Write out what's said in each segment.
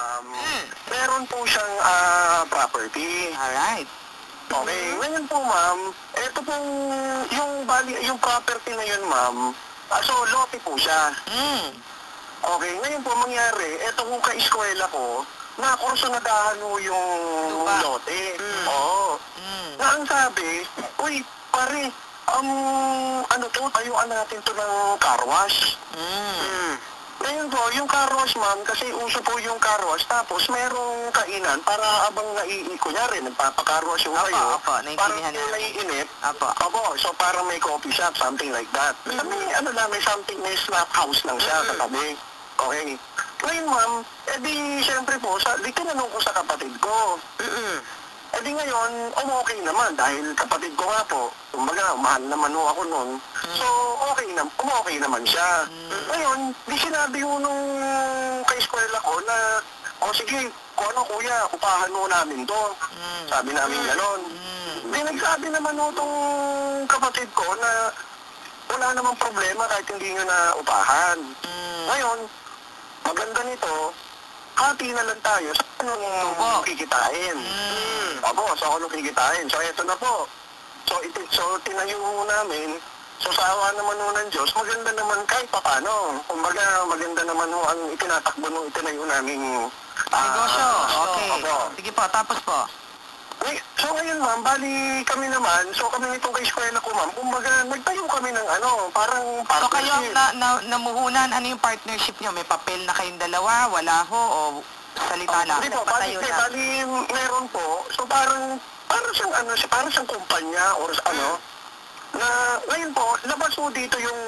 ma'am, meron po siyang property. Alright. Okay, ngayon po ma'am, ito pong yung property na yun ma'am, so lote po siya. Okay, ngayon po mangyari, ito kung ka-eskwela ko, nakursunadahan mo yung lote. Oo. Na ang sabi, uy, pare, ano to, tayuan natin to ng car wash. Ngayon po, yung car wash ma'am, kasi uso po yung car wash, tapos merong kainan para abang kunyari, nagpapa-car wash yung kayo, parang naiinip. Opo, so parang may coffee shop, something like that. May something, may snack house lang siya sa tabi. Okay. Ngayon ma'am, edi syempre po, di tinanong ko sa kapatid ko. Edi ngayon, okay naman dahil kapatid ko nga po, kumbaga, mahal naman ho ako noon. So, okay naman siya. Ngayon, di sinabi ho nung ka-eskwela ko na, sige, kung ano kuya, upahan mo namin to. Sabi namin gano'n. Di nagsabi naman ho tong kapatid ko na wala namang problema kahit hindi nyo na upahan. Ngayon, maganda nito, hati na lang tayo sa anong kikitain. Opo, sa anong kikitain. So, eto na po. So tinayo namin. So, sa awa naman ho ng Diyos, maganda naman kahit papano. Kumbaga, maganda naman ho ang itinatakbo nung itinayo namin negosyo. Okay. Opo. Sige po, tapos po. So ngayon ma'am, bali kami naman, so kami nitong ka-eskwela ko ma'am, kumbaga nagtayo kami ng parang partnership. So kayo namuhunan, ano yung partnership nyo? May papel na kayong dalawa, wala ho, o salita lang? Hindi po, bali meron po, so parang siyang kumpanya or na ngayon po, labas po dito yung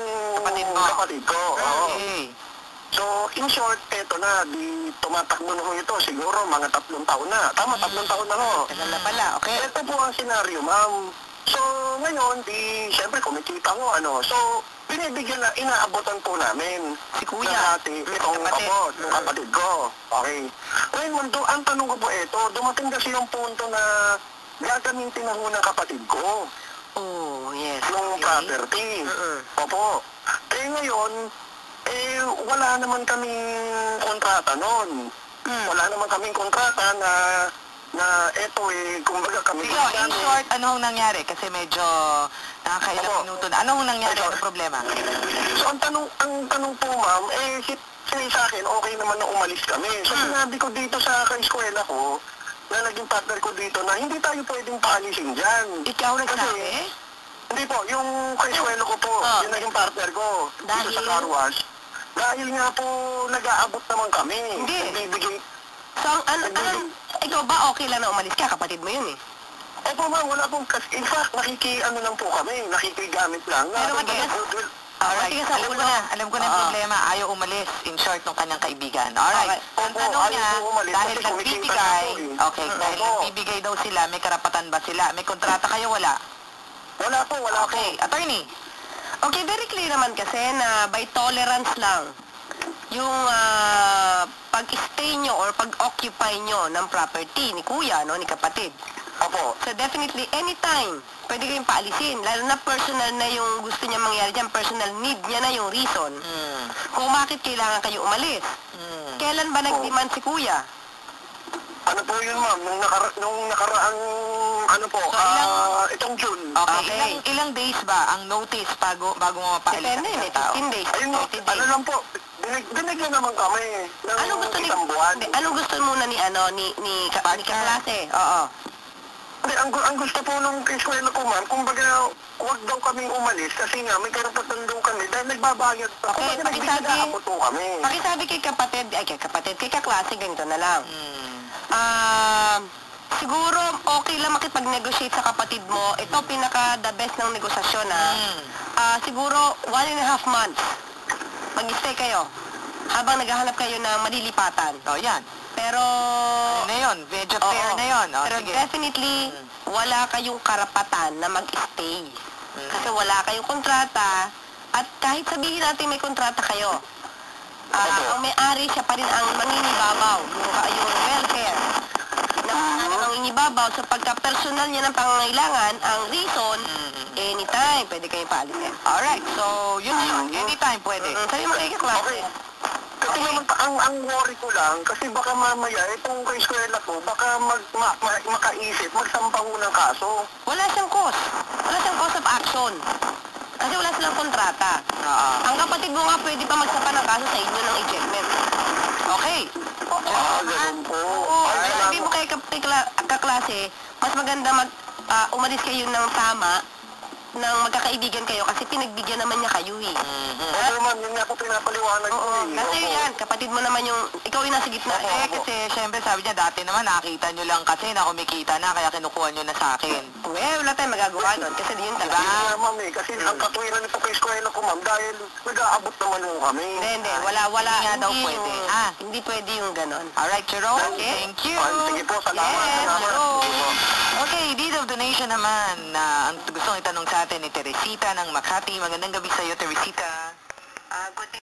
kapatid ko. Okay. So, in short, eto na, tumatakbo na ho ito, siguro mga 3 taon na. Tama, 3 taon na ho. Tagal na pala, okay. Ito po ang senaryo, ma'am. So, ngayon, siyempre, kumikita ko, so, binibigyan na, inaabotan po namin. Si kuya. Itong kapatid ko. Okay. Ngayon, ang tanong ko po ito, dumating kasi yung punto na gagamitin na ho ng kapatid ko. Oh, yes. Yung property. Opo. Ngayon, wala naman kaming kontrata noon. Wala naman kaming kontrata na eto kumbaga kami. So, in short, anong nangyari? Kasi medyo nakakailang minuto na. Anong nangyari? Ano problema? So, ang tanong po ma'am, sa akin, okay naman na umalis kami. So, sinabi ko dito sa ka-eskwela ko, na naging partner ko dito, na hindi tayo pwedeng paalisin dyan. Ikaw nagsabi? Hindi po, yung ka-eskwela ko po, yung naging partner ko, dito sa car wash. Dahil nga po, nag-aabot naman kami. Hindi. Bibigay. So, ikaw ba okay lang na umalis ka? Kapatid mo yun eh. Opo ma'am, wala pong, in fact, lang po kami, nakikigamit lang. Pero alright, alam ko na yung problema, ayaw umalis, in short, ng kanyang kaibigan. Alright, ang tanong niya, dahil nagbibigay daw sila, may karapatan ba sila? May kontrata kayo, wala? Wala po. Okay, attorney. Okay, very clear naman kasi na by tolerance lang yung pag-stay nyo or pag-occupy nyo ng property ni kuya, ni kapatid. Opo. So definitely, anytime, pwede kayong paalisin. Lalo na personal na yung gusto niya mangyari dyan, personal need niya na yung reason. Kung bakit kailangan kayo umalis. Kailan ba nag-demand si kuya? Ano po yun ma'am, nung nakaraang, itong June. Okay, ilang days ba ang notice bago mo mapaalis? Depende, may 15 days, 30 days. Lang po, binigyan naman kami ng isang buwan. Anong gusto muna ni kaklase? Oo. Hindi, ang gusto po nung eskwela ko ma'am, kumbaga, huwag daw kaming umalis kasi nga may karapatan daw kami dahil nagbabayad pa. Okay, pakisabi kay kaklase, ganito na lang. Siguro okay lang makipag-negotiate sa kapatid mo. Ito pinaka-the best ng negosasyon siguro 1.5 months mag-stay kayo habang naghahanap kayo ng malilipatan. Yan. Pero ano na yun? Medyo fair na yun. Pero sige. Definitely wala kayong karapatan na mag-stay. Kasi wala kayong kontrata at kahit sabihin natin may kontrata kayo, ang may-ari siya pa rin ang manginibabaw, yung welfare na manginibabaw. So pagka personal niya ng pangangailangan, ang reason, anytime pwede kayong paalisin. Alright, so yun. Anytime pwede. Sabi mo kayo kaklase. Ito naman, ang worry ko lang, kasi baka mamaya, itong ka-eskwela ko, baka makaisip, magsampa ko ng kaso. Wala siyang cause. Wala siyang cause of action. Kasi wala silang kontrata. Ang kapatid mo nga pwede pa magsampa ng kaso sa inyo ng ejectment. Okay. Ganun po. Oo, sabi mo kay kaklase, mas maganda umalis kayo ng tama nang magkakaibigan kayo kasi pinagbigyan naman niya kayo eh. Oo, ma'am, yun nga po pinapaliwanag ko eh. Kasi yan, kapatid mo naman yung, ikaw yung nasa gitna. Kasi syempre sabi niya dati naman nakita nyo lang kasi na kumikita na kaya kinukuha nyo na sa akin. Wala tayong magagawa doon kasi yun talaga. Yun nga, ma'am eh, kasi ang katwiran nito kay eskwela ko, ma'am, dahil nag-aabot naman mo kami. Hindi, wala. Hindi nga daw pwede. Hindi pwede yung ganon. Alright, Jerome, thank you. Sige po, salamat. Yes, salamat. Jerome. Sige po. Okay, deed of donation naman na ang gustong itanong sa atin ni Teresita ng Makati. Magandang gabi sa iyo, Teresita. Good